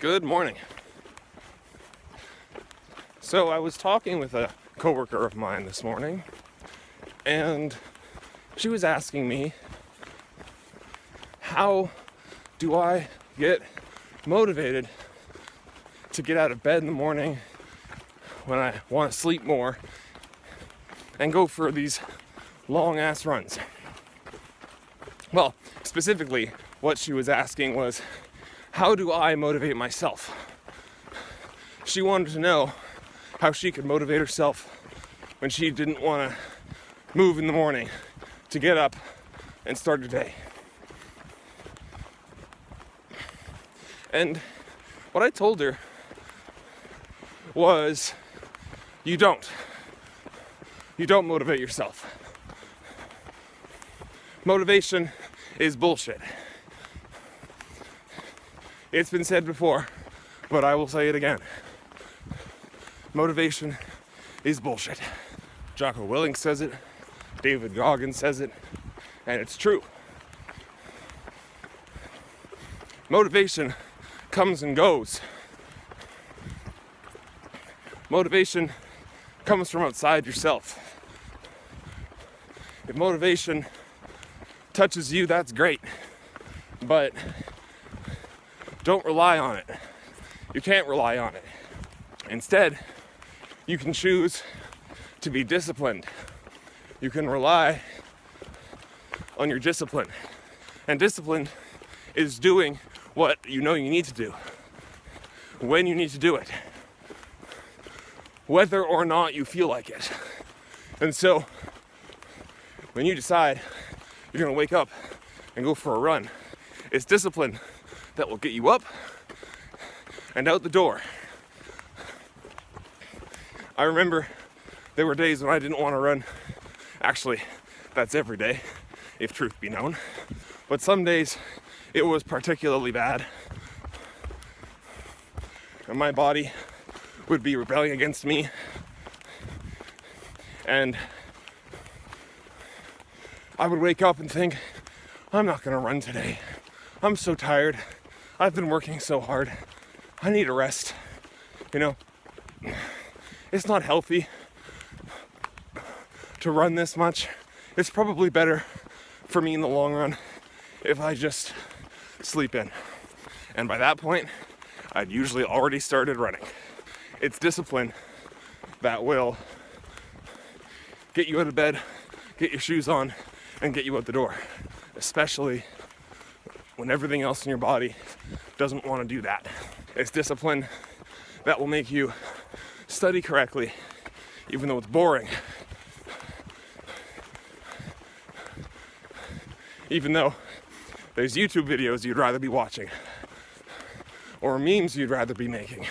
Good morning. So I was talking with a coworker of mine this morning, and she was asking me, how do I get motivated to get out of bed in the morning when I want to sleep more and go for these long ass runs? Well, specifically, what she was asking was, how do I motivate myself? She wanted to know how she could motivate herself when she didn't want to move in the morning to get up and start her day. And what I told her was, you don't motivate yourself. Motivation is bullshit. It's been said before, but I will say it again. Motivation is bullshit. Jocko Willink says it, David Goggins says it, and it's true. Motivation comes and goes. Motivation comes from outside yourself. If motivation touches you, that's great, but don't rely on it. You can't rely on it. Instead, you can choose to be disciplined. You can rely on your discipline. And discipline is doing what you know you need to do, when you need to do it, whether or not you feel like it. And so, when you decide you're gonna wake up and go for a run, it's discipline that will get you up and out the door. I remember there were days when I didn't want to run. Actually, that's every day, if truth be known. But some days it was particularly bad. And my body would be rebelling against me. And I would wake up and think, I'm not going to run today. I'm so tired. I've been working so hard. I need a rest. You know, it's not healthy to run this much. It's probably better for me in the long run if I just sleep in. And by that point, I'd usually already started running. It's discipline that will get you out of bed, get your shoes on, and get you out the door. Especially when everything else in your body doesn't want to do that. It's discipline that will make you study correctly, even though it's boring. Even though there's YouTube videos you'd rather be watching, or memes you'd rather be making.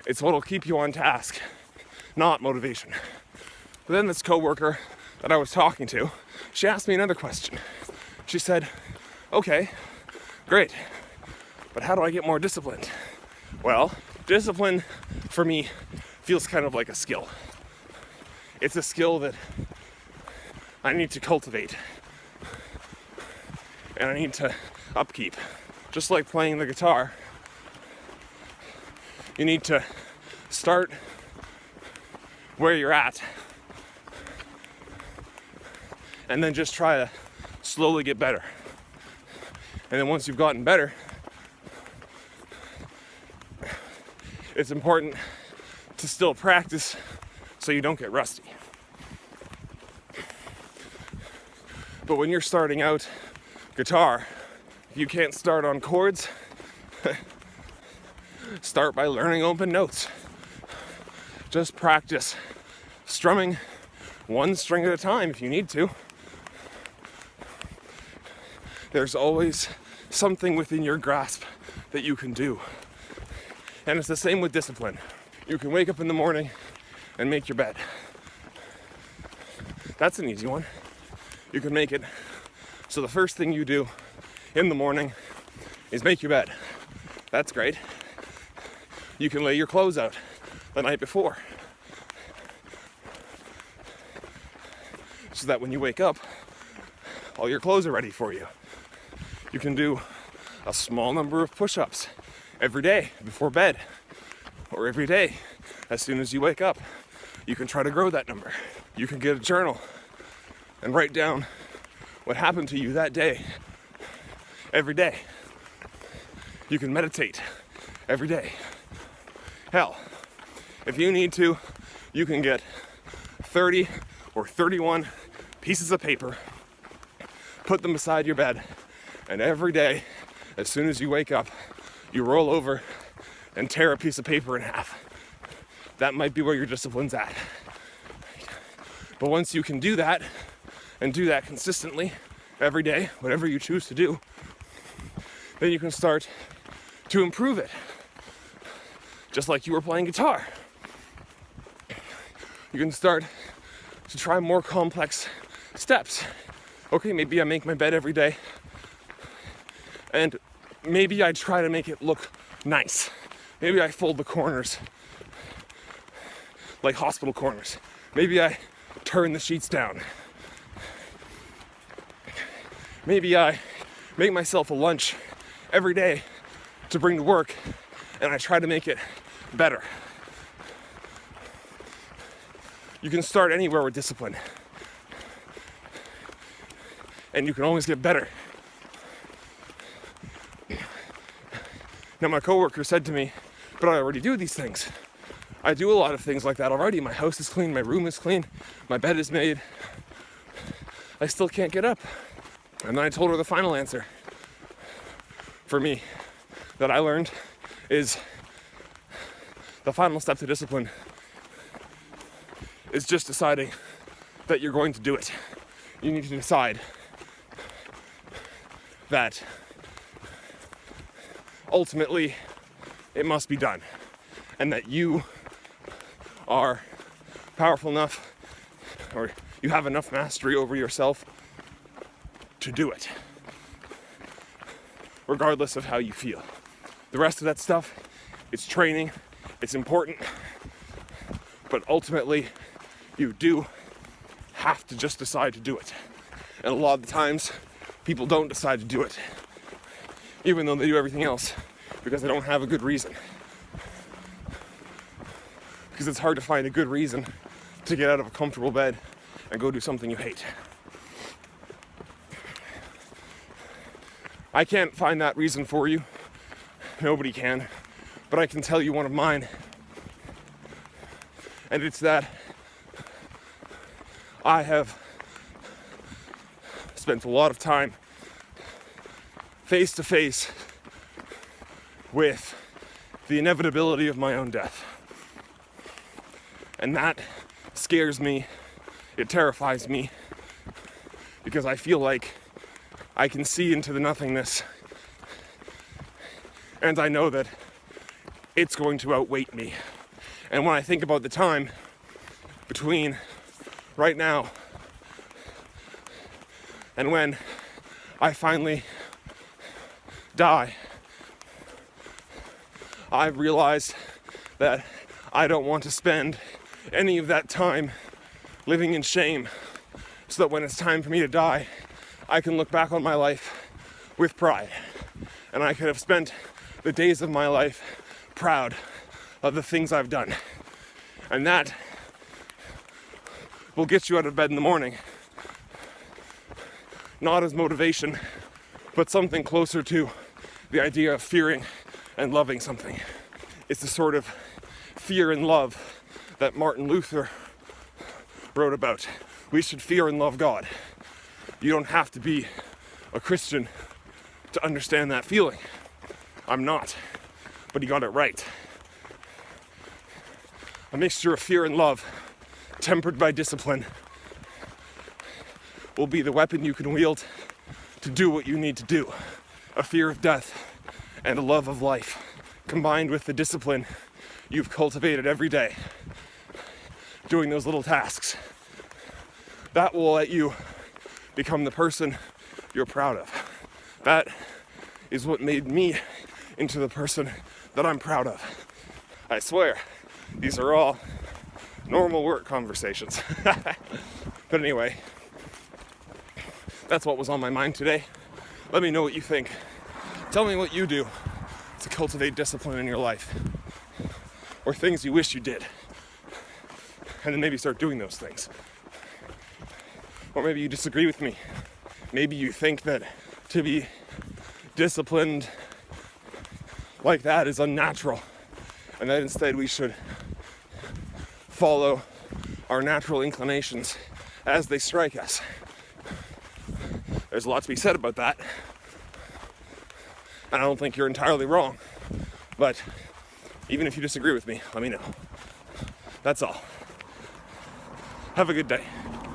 It's what'll keep you on task, not motivation. But then this coworker that I was talking to, she asked me another question. She said, okay, great, but how do I get more disciplined? Well, discipline for me feels kind of like a skill. It's a skill that I need to cultivate and I need to upkeep. Just like playing the guitar, you need to start where you're at and then just try to slowly get better. And then once you've gotten better, it's important to still practice so you don't get rusty. But when you're starting out guitar, if you can't start on chords, start by learning open notes. Just practice strumming one string at a time if you need to. There's always something within your grasp that you can do. And it's the same with discipline. You can wake up in the morning and make your bed. That's an easy one. You can make it so the first thing you do in the morning is make your bed. That's great. You can lay your clothes out the night before, so that when you wake up, all your clothes are ready for you. You can do a small number of push-ups every day before bed, or every day as soon as you wake up. You can try to grow that number. You can get a journal and write down what happened to you that day, every day. You can meditate every day. Hell, if you need to, you can get 30 or 31 pieces of paper, put them beside your bed, and every day, as soon as you wake up, you roll over and tear a piece of paper in half. That might be where your discipline's at. But once you can do that, and do that consistently, every day, whatever you choose to do, then you can start to improve it. Just like you were playing guitar. You can start to try more complex steps. Okay, maybe I make my bed every day, and maybe I try to make it look nice. Maybe I fold the corners like hospital corners. Maybe I turn the sheets down. Maybe I make myself a lunch every day to bring to work, and I try to make it better. You can start anywhere with discipline, and you can always get better. Now, my coworker said to me, but I already do these things. I do a lot of things like that already. My house is clean, my room is clean, my bed is made. I still can't get up. And then I told her the final answer for me that I learned is the final step to discipline is just deciding that you're going to do it. You need to decide that ultimately it must be done, and that you are powerful enough, or you have enough mastery over yourself to do it, regardless of how you feel. The rest of that stuff, it's training, it's important, but ultimately you do have to just decide to do it. And a lot of the times, people don't decide to do it, even though they do everything else, because they don't have a good reason. Because it's hard to find a good reason to get out of a comfortable bed and go do something you hate. I can't find that reason for you. Nobody can. But I can tell you one of mine. And it's that I have spent a lot of time face to face with the inevitability of my own death. And that scares me. It terrifies me. Because I feel like I can see into the nothingness. And I know that it's going to outweigh me. And when I think about the time between right now and when I finally die, I've realized that I don't want to spend any of that time living in shame, so that when it's time for me to die, I can look back on my life with pride. And I could have spent the days of my life proud of the things I've done. And that will get you out of bed in the morning. Not as motivation, but something closer to the idea of fearing and loving something. It's the sort of fear and love that Martin Luther wrote about. We should fear and love God. You don't have to be a Christian to understand that feeling. I'm not, but he got it right. A mixture of fear and love, tempered by discipline, will be the weapon you can wield to do what you need to do. A fear of death and a love of life, combined with the discipline you've cultivated every day, doing those little tasks. That will let you become the person you're proud of. That is what made me into the person that I'm proud of. I swear, these are all normal work conversations. But anyway, that's what was on my mind today. Let me know what you think. Tell me what you do to cultivate discipline in your life, or things you wish you did, and then maybe start doing those things. Or maybe you disagree with me. Maybe you think that to be disciplined like that is unnatural, and that instead we should follow our natural inclinations as they strike us. There's a lot to be said about that, and I don't think you're entirely wrong. But even if you disagree with me, let me know. That's all. Have a good day.